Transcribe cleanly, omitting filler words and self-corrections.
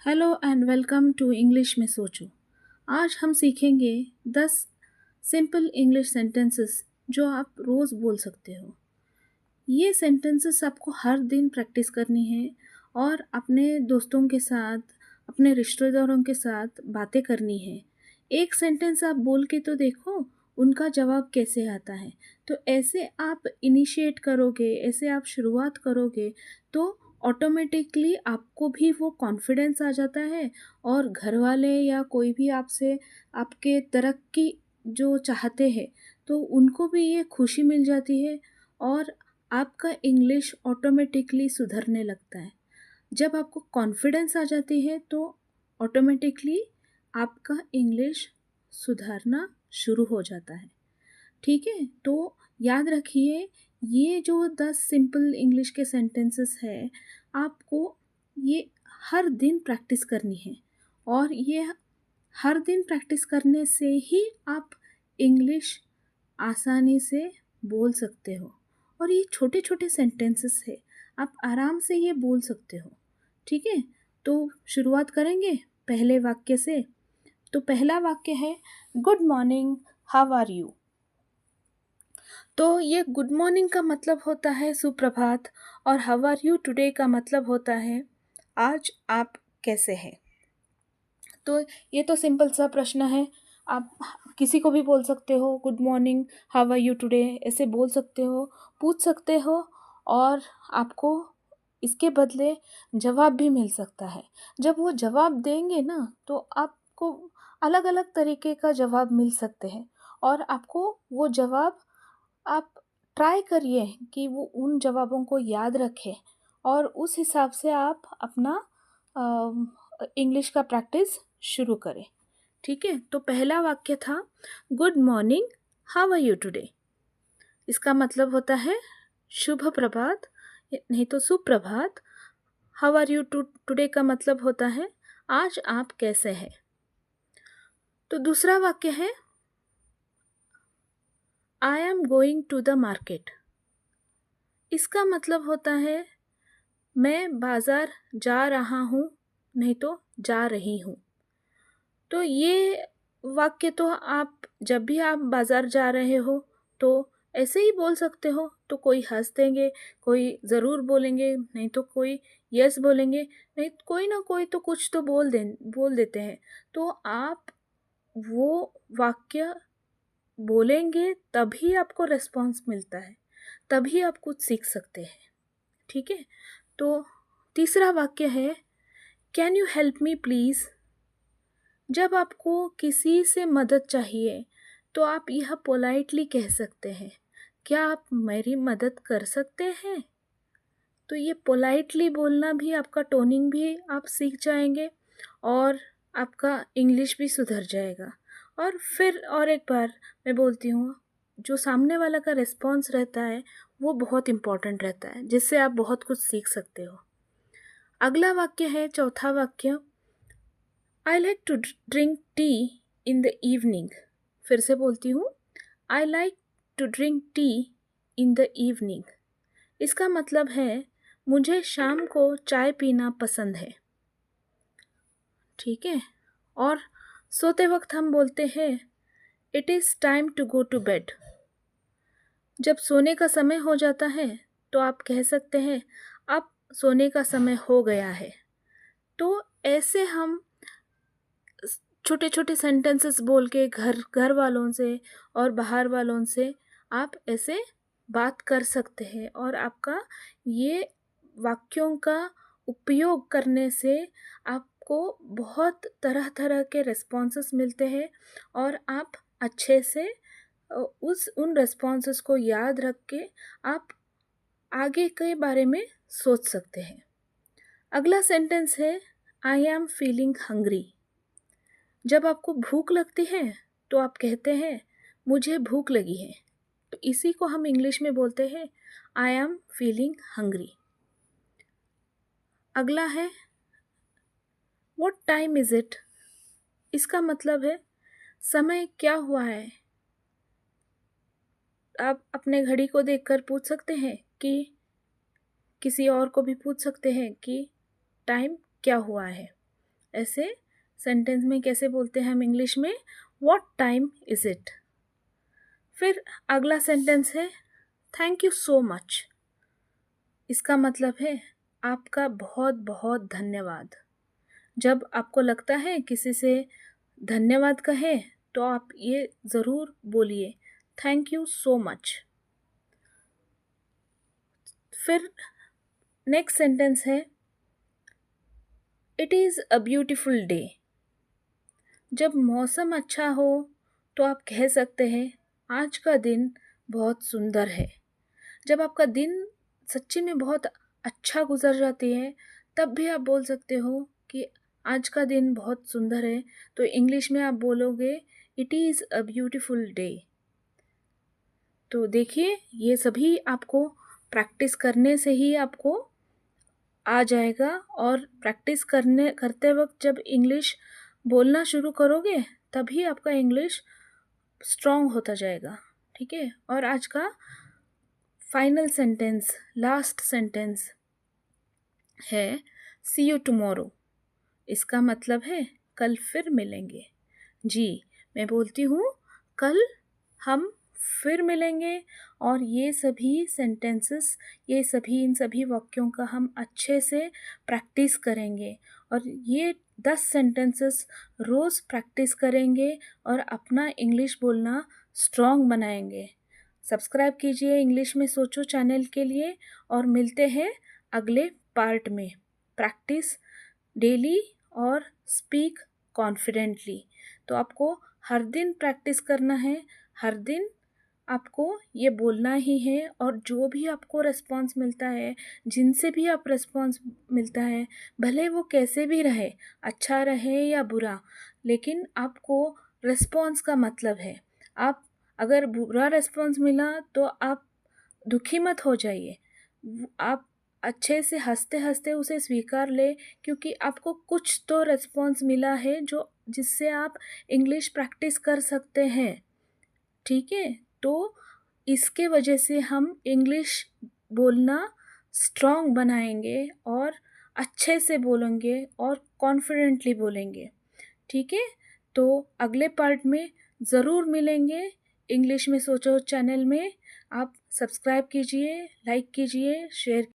Hello and welcome to English में सोचो। आज हम सीखेंगे 10 सिंपल इंग्लिश सेंटेंसेस जो आप रोज़ बोल सकते हो। ये सेंटेंसेस आपको हर दिन प्रैक्टिस करनी है और अपने दोस्तों के साथ, अपने रिश्तेदारों के साथ बातें करनी है। एक सेंटेंस आप बोल के तो देखो, उनका जवाब कैसे आता है। तो ऐसे आप इनिशिएट करोगे, ऐसे आप शुरुआत करोगे तो ऑटोमेटिकली आपको भी वो कॉन्फिडेंस आ जाता है और घर वाले या कोई भी आपसे आपके तरक्की जो चाहते हैं तो उनको भी ये खुशी मिल जाती है और आपका इंग्लिश ऑटोमेटिकली सुधरने लगता है। जब आपको कॉन्फिडेंस आ जाती है तो ऑटोमेटिकली आपका इंग्लिश सुधरना शुरू हो जाता है। ठीक है, तो याद रखिए, ये जो 10 सिंपल इंग्लिश के सेंटेंसेस है, आपको ये हर दिन प्रैक्टिस करनी है और ये हर दिन प्रैक्टिस करने से ही आप इंग्लिश आसानी से बोल सकते हो। और ये छोटे छोटे सेंटेंसेस है, आप आराम से ये बोल सकते हो। ठीक है, तो शुरुआत करेंगे पहले वाक्य से। तो पहला वाक्य है, good morning, how are you. तो ये गुड मॉर्निंग का मतलब होता है सुप्रभात और हाउ आर यू टुडे का मतलब होता है आज आप कैसे हैं। तो ये तो सिंपल सा प्रश्न है। आप किसी को भी बोल सकते हो good morning, how are you today, ऐसे बोल सकते हो, पूछ सकते हो और आपको इसके बदले जवाब भी मिल सकता है। जब वो जवाब देंगे ना तो आपको अलग अलग तरीके का जवाब मिल सकते हैं और आपको वो जवाब आप ट्राई करिए कि वो उन जवाबों को याद रखें और उस हिसाब से आप अपना इंग्लिश का प्रैक्टिस शुरू करें। ठीक है, तो पहला वाक्य था good morning, how are you today. इसका मतलब होता है शुभ प्रभात, नहीं तो सुप्रभात। हाउ आर यू टुडे का मतलब होता है आज आप कैसे हैं। तो दूसरा वाक्य है I am going to the market. इसका मतलब होता है मैं बाज़ार जा रहा हूँ, नहीं तो जा रही हूँ। तो ये वाक्य तो आप जब भी आप बाज़ार जा रहे हो तो ऐसे ही बोल सकते हो। तो कोई हंस देंगे, कोई ज़रूर बोलेंगे, नहीं तो कोई यस बोलेंगे, नहीं कोई ना कोई तो कुछ तो बोल देते हैं। तो आप वो वाक्य बोलेंगे तभी आपको रिस्पॉन्स मिलता है, तभी आप कुछ सीख सकते हैं। ठीक है, तो तीसरा वाक्य है can you help me please. जब आपको किसी से मदद चाहिए तो आप यह पोलाइटली कह सकते हैं, क्या आप मेरी मदद कर सकते हैं। तो ये पोलाइटली बोलना भी, आपका टोनिंग भी आप सीख जाएंगे और आपका इंग्लिश भी सुधर जाएगा। और फिर और एक बार मैं बोलती हूँ, जो सामने वाला का रिस्पॉन्स रहता है वो बहुत इम्पॉर्टेंट रहता है, जिससे आप बहुत कुछ सीख सकते हो। अगला वाक्य है चौथा वाक्य, I like to drink tea in the evening. फिर से बोलती हूँ, I like to drink tea in the evening. इसका मतलब है मुझे शाम को चाय पीना पसंद है। ठीक है, और सोते वक्त हम बोलते हैं it is time to go to bed. जब सोने का समय हो जाता है तो आप कह सकते हैं अब सोने का समय हो गया है। तो ऐसे हम छोटे छोटे सेंटेंसेस बोल के घर वालों से और बाहर वालों से आप ऐसे बात कर सकते हैं और आपका ये वाक्यों का उपयोग करने से आपको बहुत तरह तरह के रिस्पॉन्सेस मिलते हैं और आप अच्छे से उन रिस्पॉन्सेस को याद रख के आप आगे के बारे में सोच सकते हैं। अगला सेंटेंस है आई एम फीलिंग हंग्री। जब आपको भूख लगती है तो आप कहते हैं मुझे भूख लगी है। तो इसी को हम इंग्लिश में बोलते हैं आई एम फीलिंग हंग्री। अगला है व्हाट टाइम इज़ इट। इसका मतलब है समय क्या हुआ है। आप अपने घड़ी को देखकर पूछ सकते हैं कि किसी और को भी पूछ सकते हैं कि टाइम क्या हुआ है। ऐसे सेंटेंस में कैसे बोलते हैं हम इंग्लिश में, व्हाट टाइम इज़ इट। फिर अगला सेंटेंस है थैंक यू सो मच। इसका मतलब है आपका बहुत बहुत धन्यवाद। जब आपको लगता है किसी से धन्यवाद कहे तो आप ये ज़रूर बोलिए थैंक यू सो मच। फिर नेक्स्ट सेंटेंस है it is a beautiful day. जब मौसम अच्छा हो तो आप कह सकते हैं आज का दिन बहुत सुंदर है। जब आपका दिन सच्ची में बहुत अच्छा गुजर जाती है तब भी आप बोल सकते हो कि आज का दिन बहुत सुंदर है, तो इंग्लिश में आप बोलोगे it is a beautiful day. तो देखिए ये सभी आपको प्रैक्टिस करने से ही आपको आ जाएगा, और प्रैक्टिस करते वक्त जब इंग्लिश बोलना शुरू करोगे तभी आपका इंग्लिश स्ट्रॉन्ग होता जाएगा। ठीक है, और आज का फाइनल सेंटेंस, लास्ट सेंटेंस है सी यू टुमारो। इसका मतलब है कल फिर मिलेंगे। जी, मैं बोलती हूँ कल हम फिर मिलेंगे, और ये सभी सेंटेंसेस, इन सभी वाक्यों का हम अच्छे से प्रैक्टिस करेंगे, और ये 10 सेंटेंसेस रोज़ प्रैक्टिस करेंगे और अपना इंग्लिश बोलना स्ट्रॉन्ग बनाएंगे। सब्सक्राइब कीजिए इंग्लिश में सोचो चैनल के लिए, और मिलते हैं अगले पार्ट में। प्रैक्टिस डेली और स्पीक कॉन्फिडेंटली। तो आपको हर दिन प्रैक्टिस करना है, हर दिन आपको ये बोलना ही है, और जो भी आपको रिस्पॉन्स मिलता है, जिनसे भी आप रिस्पॉन्स मिलता है, भले वो कैसे भी रहे, अच्छा रहे या बुरा, लेकिन आपको रिस्पॉन्स का मतलब है। आप अगर बुरा रिस्पॉन्स मिला तो आप दुखी मत हो जाइए, आप अच्छे से हंसते हंसते उसे स्वीकार ले, क्योंकि आपको कुछ तो रिस्पॉन्स मिला है जो जिससे आप इंग्लिश प्रैक्टिस कर सकते हैं। ठीक है, तो इसके वजह से हम इंग्लिश बोलना स्ट्रॉन्ग बनाएंगे और अच्छे से बोलेंगे और कॉन्फिडेंटली बोलेंगे। ठीक है, तो अगले पार्ट में ज़रूर मिलेंगे इंग्लिश में सोचो चैनल में। आप सब्सक्राइब कीजिए, लाइक कीजिए, शेयर